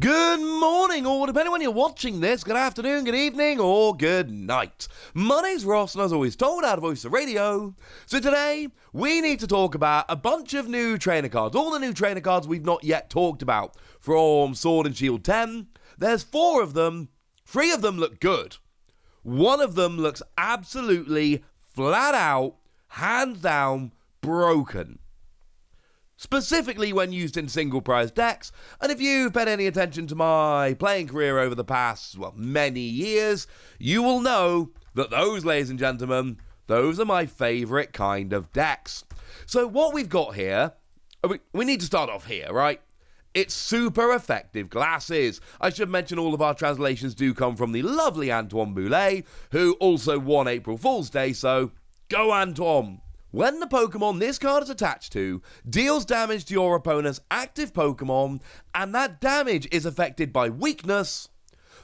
Good morning, or depending on when you're watching this, good afternoon, good evening, or good night. My name's Ross, and as always told, out of Voice of Radio. So today, we need to talk about a bunch of new trainer cards. All the new trainer cards we've not yet talked about from Sword and Shield 10. There's 4 of them. 3 of them look good. 1 of them looks absolutely flat out, hands down, broken. Specifically when used in single prize decks, and if you've paid any attention to my playing career over the past, many years, you will know that those, ladies and gentlemen, those are my favourite kind of decks. So what we've got here, we need to start off here, right? It's super effective glasses. I should mention all of our translations do come from the lovely Antoine Boulet, who also won April Fool's Day, so go Antoine! When the Pokemon this card is attached to deals damage to your opponent's active Pokemon, and that damage is affected by weakness,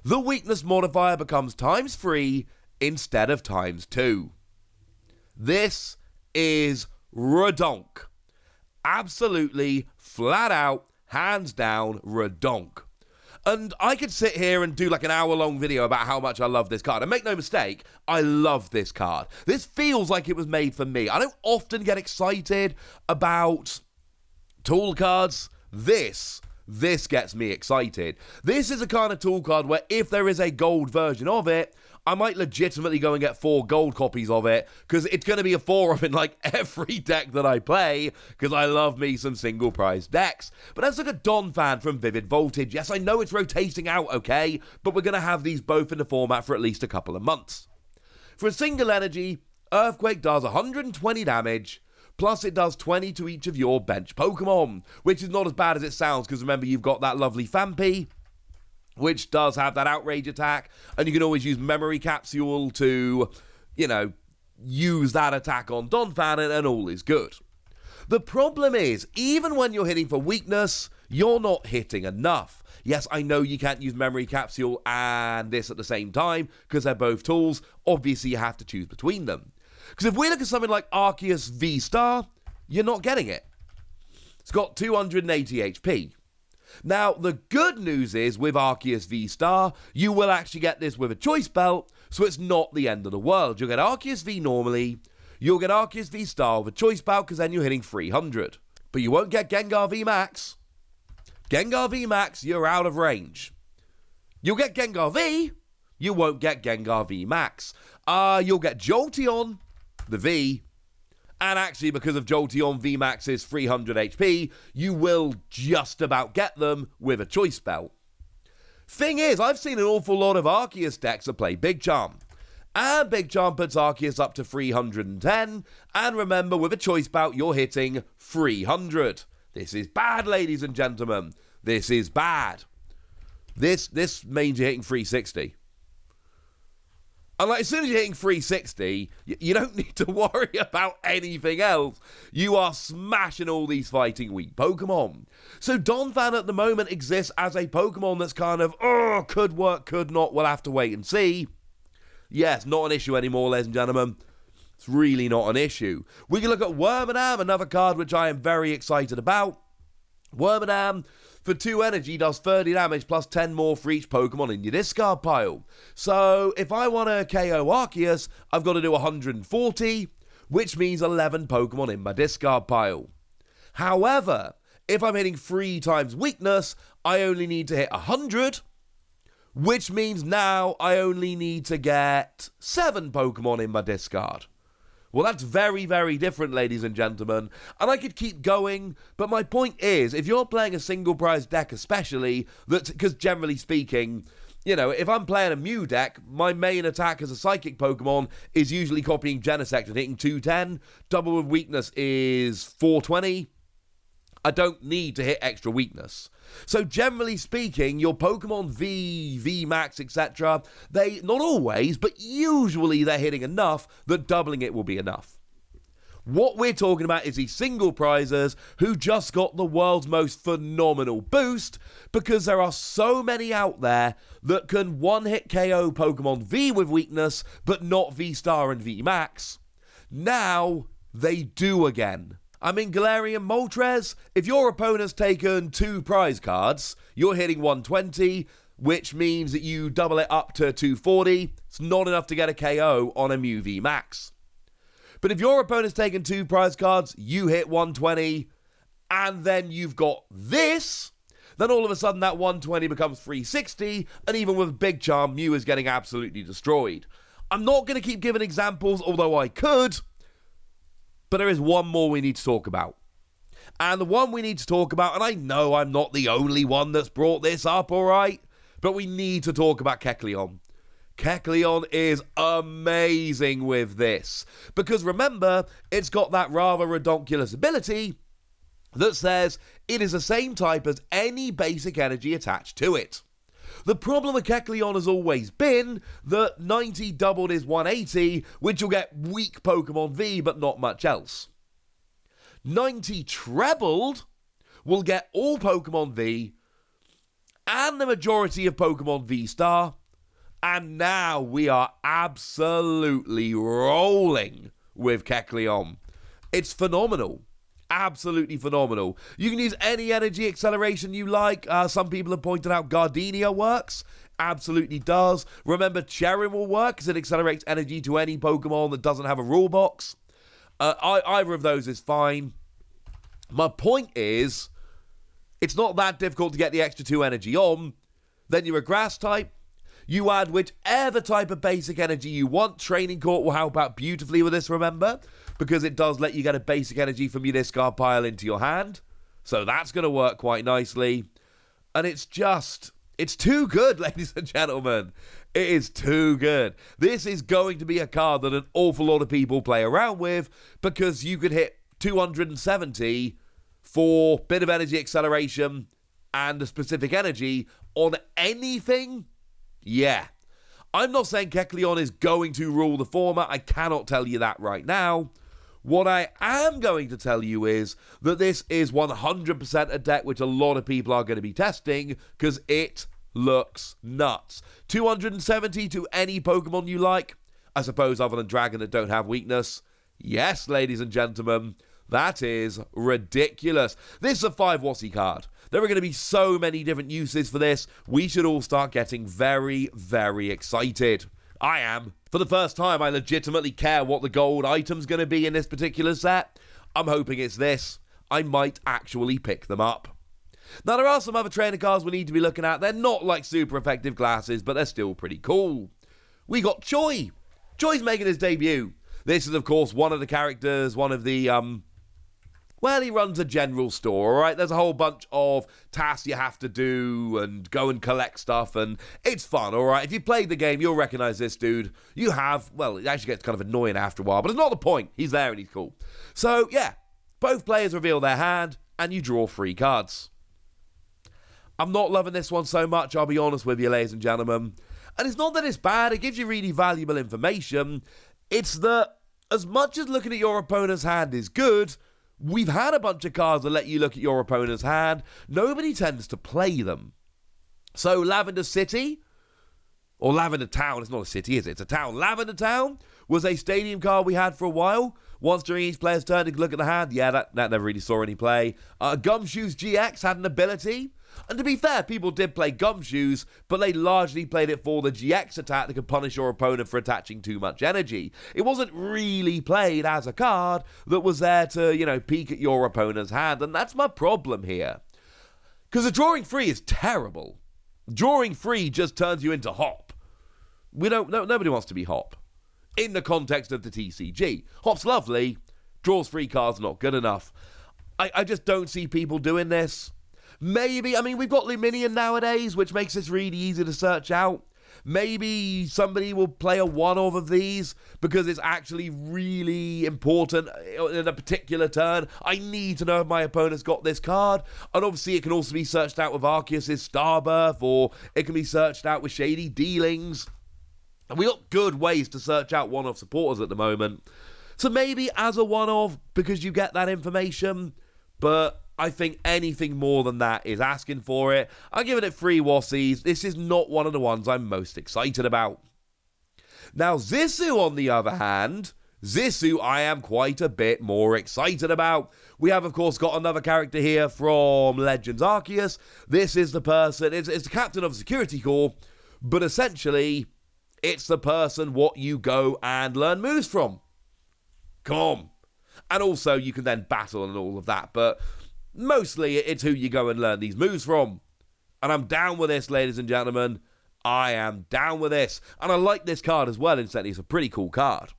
the weakness modifier becomes ×3 instead of ×2. This is redonk. Absolutely, flat out, hands down, redonk. And I could sit here and do like an hour-long video about how much I love this card. And make no mistake, I love this card. This feels like it was made for me. I don't often get excited about tool cards. This gets me excited. This is a kind of tool card where if there is a gold version of it, I might legitimately go and get 4 gold copies of it, because it's going to be a 4 of in like every deck that I play, because I love me some single prize decks. But let's look at Donphan from Vivid Voltage. Yes, I know it's rotating out, okay, but we're going to have these both in the format for at least a couple of months. For a single energy, Earthquake does 120 damage, plus it does 20 to each of your bench Pokemon, which is not as bad as it sounds, because remember, you've got that lovely Phanpy, which does have that outrage attack, and you can always use Memory Capsule to, use that attack on Donphan, and all is good. The problem is, even when you're hitting for weakness, you're not hitting enough. Yes, I know you can't use Memory Capsule and this at the same time, because they're both tools. Obviously, you have to choose between them. Because if we look at something like Arceus V-Star, you're not getting it. It's got 280 HP. Now, the good news is, with Arceus V-Star, you will actually get this with a choice belt, so it's not the end of the world. You'll get Arceus V normally, you'll get Arceus V-Star with a choice belt, because then you're hitting 300. But you won't get Gengar V Max. Gengar V Max, you're out of range. You'll get Gengar V, you won't get Gengar V Max. You'll get Jolteon, the V, and actually, because of Jolteon VMAX's 300 HP, you will just about get them with a choice belt. Thing is, I've seen an awful lot of Arceus decks that play Big Charm. And Big Charm puts Arceus up to 310. And remember, with a choice belt, you're hitting 300. This is bad, ladies and gentlemen. This is bad. This means you're hitting 360. And as soon as you're hitting 360, you don't need to worry about anything else. You are smashing all these fighting weak Pokemon. So Donphan at the moment exists as a Pokemon that's kind of, could work, could not, we'll have to wait and see. Yes, not an issue anymore, ladies and gentlemen. It's really not an issue. We can look at Wormadam, another card which I am very excited about. Wormadam, for 2 energy, does 30 damage plus 10 more for each Pokemon in your discard pile. So, if I want to KO Arceus, I've got to do 140, which means 11 Pokemon in my discard pile. However, if I'm hitting 3 times weakness, I only need to hit 100, which means now I only need to get 7 Pokemon in my discard. Well, that's very, very different, ladies and gentlemen, and I could keep going, but my point is, if you're playing a single prize deck especially, because generally speaking, if I'm playing a Mew deck, my main attack as a Psychic Pokemon is usually copying Genesect and hitting 210, double with weakness is 420, I don't need to hit extra weakness. So generally speaking, your Pokemon V Max, etc., they, not always, but usually they're hitting enough that doubling it will be enough. What we're talking about is these single prizers who just got the world's most phenomenal boost, because there are so many out there that can one-hit KO Pokemon V with weakness, but not V-Star and V Max. Now, they do again. I mean, Galarian Moltres, if your opponent's taken 2 prize cards, you're hitting 120, which means that you double it up to 240. It's not enough to get a KO on a Mew V Max. But if your opponent's taken 2 prize cards, you hit 120, and then you've got this, then all of a sudden that 120 becomes 360, and even with Big Charm, Mew is getting absolutely destroyed. I'm not going to keep giving examples, although I could, but there is one more we need to talk about. And the one we need to talk about, and I know I'm not the only one that's brought this up, alright? But we need to talk about Kecleon. Kecleon is amazing with this. Because remember, it's got that rather redonkulous ability that says it is the same type as any basic energy attached to it. The problem with Kecleon has always been that 90 doubled is 180, which will get weak Pokemon V, but not much else. 90 trebled will get all Pokemon V and the majority of Pokemon V Star, and now we are absolutely rolling with Kecleon. It's phenomenal. Absolutely phenomenal. You can use any energy acceleration you like. Some people have pointed out Gardenia works. Absolutely does. Remember, Cherin will work because it accelerates energy to any Pokemon that doesn't have a rule box. Either of those is fine. My point is, it's not that difficult to get the extra 2 energy on. Then you're a grass type. You add whichever type of basic energy you want. Training Court will help out beautifully with this, remember? Because it does let you get a basic energy from your discard pile into your hand. So that's going to work quite nicely. And it's too good, ladies and gentlemen. It is too good. This is going to be a card that an awful lot of people play around with because you could hit 270 for bit of energy acceleration and a specific energy on anything. Yeah. I'm not saying Kecleon is going to rule the format. I cannot tell you that right now. What I am going to tell you is that this is 100% a deck which a lot of people are going to be testing because it looks nuts. 270 to any Pokemon you like, I suppose other than Dragon that don't have weakness. Yes, ladies and gentlemen, that is ridiculous. This is a 5 Wossie card. There are going to be so many different uses for this. We should all start getting very, very excited. I am. For the first time, I legitimately care what the gold item's going to be in this particular set. I'm hoping it's this. I might actually pick them up. Now, there are some other trainer cards we need to be looking at. They're not like super effective glasses, but they're still pretty cool. We got Choy. Choy's making his debut. This is, of course, one of the characters, one of the, well, he runs a general store, all right? There's a whole bunch of tasks you have to do and go and collect stuff, and it's fun, all right? If you played the game, you'll recognize this dude. You have, well, it actually gets kind of annoying after a while, but it's not the point. He's there and he's cool. So, yeah, both players reveal their hand, and you draw 3 cards. I'm not loving this one so much, I'll be honest with you, ladies and gentlemen. And it's not that it's bad, it gives you really valuable information. It's that, as much as looking at your opponent's hand is good, we've had a bunch of cards that let you look at your opponent's hand. Nobody tends to play them. So Lavender City, or Lavender Town, it's not a city, is it? It's a town. Lavender Town was a stadium card we had for a while. Once during each player's turn to look at the hand, yeah, that never really saw any play. Gumshoes GX had an ability. And to be fair, people did play Gumshoes, but they largely played it for the GX attack that could punish your opponent for attaching too much energy. It wasn't really played as a card that was there to, peek at your opponent's hand, and that's my problem here. Because the drawing 3 is terrible. Drawing 3 just turns you into Hop. Nobody wants to be Hop. In the context of the TCG. Hop's lovely, draws 3 cards not good enough. I just don't see people doing this. Maybe, we've got Luminion nowadays, which makes this really easy to search out. Maybe somebody will play a one-off of these because it's actually really important in a particular turn. I need to know if my opponent's got this card. And obviously it can also be searched out with Arceus' Starbirth, or it can be searched out with Shady Dealings. And we got good ways to search out one-off supporters at the moment. So maybe as a one-off, because you get that information, but I think anything more than that is asking for it. I'm giving it 3 Wossies. This is not one of the ones I'm most excited about. Now, Zisu, on the other hand, Zisu I am quite a bit more excited about. We have, of course, got another character here from Legends Arceus. This is the person, it's the captain of a security corps, but essentially, it's the person what you go and learn moves from. Come on. And also, you can then battle and all of that, but mostly it's who you go and learn these moves from. And I'm down with this, ladies and gentlemen. I am down with this. And I like this card as well, incidentally. It's a pretty cool card.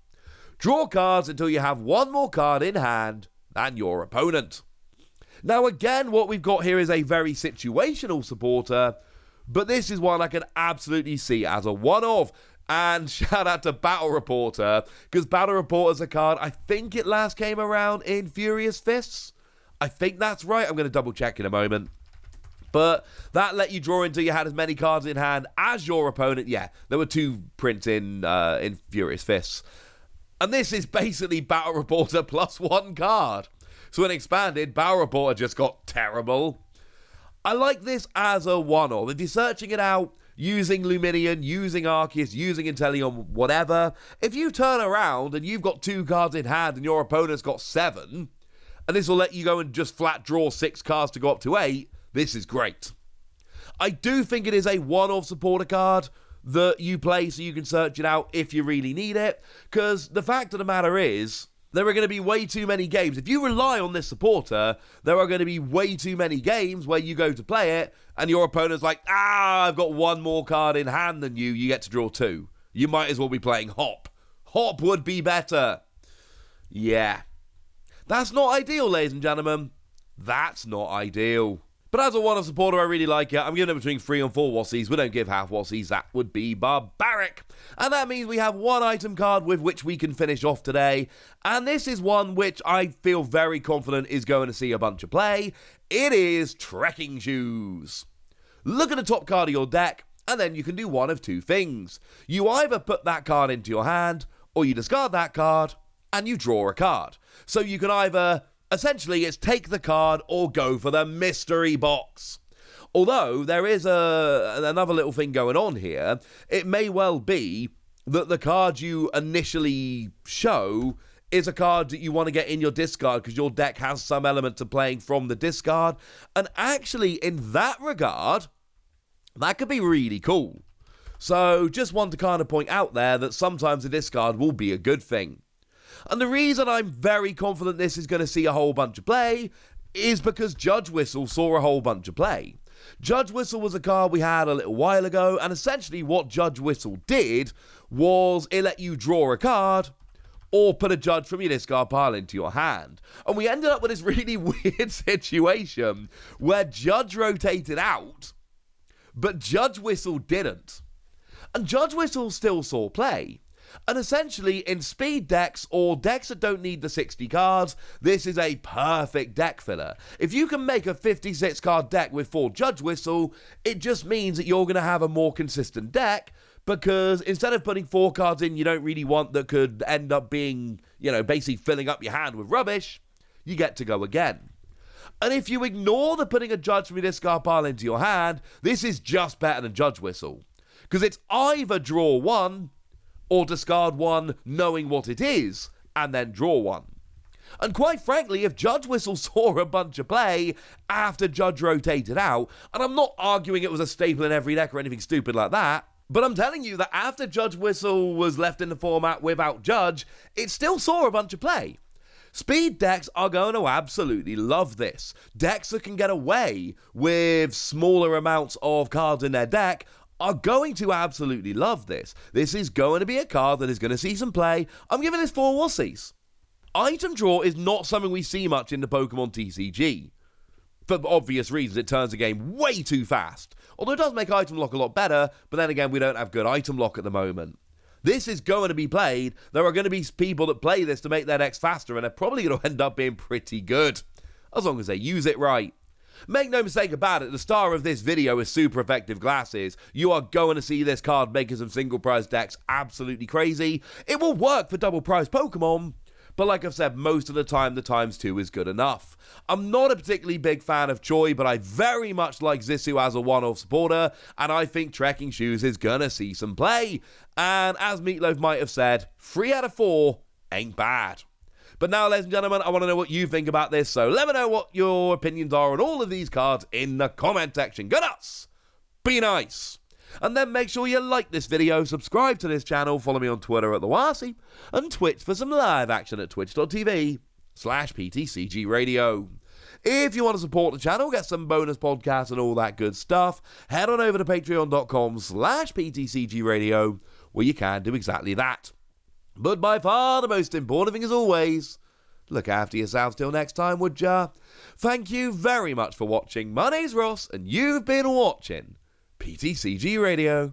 Draw cards until you have one more card in hand than your opponent. Now, again, what we've got here is a very situational supporter, but this is one I can absolutely see as a one-off. And shout out to Battle Reporter, because Battle Reporter's a card, I think it last came around in Furious Fists. I think that's right. I'm going to double check in a moment. But that let you draw until you had as many cards in hand as your opponent. Yeah, there were 2 prints in Furious Fists. And this is basically Battle Reporter plus 1 card. So when expanded, Battle Reporter just got terrible. I like this as a one-off. If you're searching it out, using Luminion, using Arceus, using Inteleon, whatever, if you turn around and you've got 2 cards in hand and your opponent's got 7, and this will let you go and just flat draw 6 cards to go up to 8, this is great. I do think it is a one-off supporter card that you play so you can search it out if you really need it, because the fact of the matter is, there are going to be way too many games. If you rely on this supporter, there are going to be way too many games where you go to play it and your opponent's like, I've got 1 more card in hand than you get to draw 2. You might as well be playing Hop. Hop would be better. Yeah. That's not ideal, ladies and gentlemen. That's not ideal. But as a one-off supporter, I really like it. I'm giving it between 3 and 4 Wassies. We don't give half Wassies. That would be barbaric. And that means we have 1 item card with which we can finish off today. And this is one which I feel very confident is going to see a bunch of play. It is Trekking Shoes. Look at the top card of your deck, and then you can do one of 2 things. You either put that card into your hand, or you discard that card, and you draw a card. So you can either... essentially, it's take the card or go for the mystery box. Although, there is another little thing going on here. It may well be that the card you initially show is a card that you want to get in your discard because your deck has some element to playing from the discard. And actually, in that regard, that could be really cool. So, just want to kind of point out there that sometimes the discard will be a good thing. And the reason I'm very confident this is going to see a whole bunch of play is because Judge Whistle saw a whole bunch of play. Judge Whistle was a card we had a little while ago, and essentially what Judge Whistle did was it let you draw a card or put a judge from your discard pile into your hand. And we ended up with this really weird situation where Judge rotated out, but Judge Whistle didn't. And Judge Whistle still saw play. And essentially, in speed decks, or decks that don't need the 60 cards, this is a perfect deck filler. If you can make a 56 card deck with 4 Judge Whistle, it just means that you're going to have a more consistent deck, because instead of putting 4 cards in you don't really want that could end up being, basically filling up your hand with rubbish, you get to go again. And if you ignore the putting a Judge from your discard pile into your hand, this is just better than Judge Whistle. Because it's either draw 1, or discard 1 knowing what it is, and then draw 1. And quite frankly, if Judge Whistle saw a bunch of play after Judge rotated out, and I'm not arguing it was a staple in every deck or anything stupid like that, but I'm telling you that after Judge Whistle was left in the format without Judge, it still saw a bunch of play. Speed decks are going to absolutely love this. Decks that can get away with smaller amounts of cards in their deck are going to absolutely love this. This is going to be a card that is going to see some play. I'm giving this 4 Wassies. Item draw is not something we see much in the Pokemon TCG. For obvious reasons, it turns the game way too fast. Although it does make item lock a lot better, but then again, we don't have good item lock at the moment. This is going to be played. There are going to be people that play this to make their decks faster, and they're probably going to end up being pretty good. As long as they use it right. Make no mistake about it, the star of this video is super effective glasses. You are going to see this card making some single prize decks absolutely crazy. It will work for double prize Pokemon, but like I've said, most of the time, the ×2 is good enough. I'm not a particularly big fan of Choy, but I very much like Zisu as a one-off supporter, and I think Trekking Shoes is gonna see some play. And as Meatloaf might have said, 3 out of 4 ain't bad. But now, ladies and gentlemen, I want to know what you think about this, so let me know what your opinions are on all of these cards in the comment section. Go nuts! Be nice! And then make sure you like this video, subscribe to this channel, follow me on Twitter at TheWarcy, and Twitch for some live action at twitch.tv/PTCG Radio. If you want to support the channel, get some bonus podcasts and all that good stuff, head on over to patreon.com/PTCG Radio, where you can do exactly that. But by far the most important thing as always, look after yourselves till next time, would ya? Thank you very much for watching. My name's Ross, and you've been watching PTCG Radio.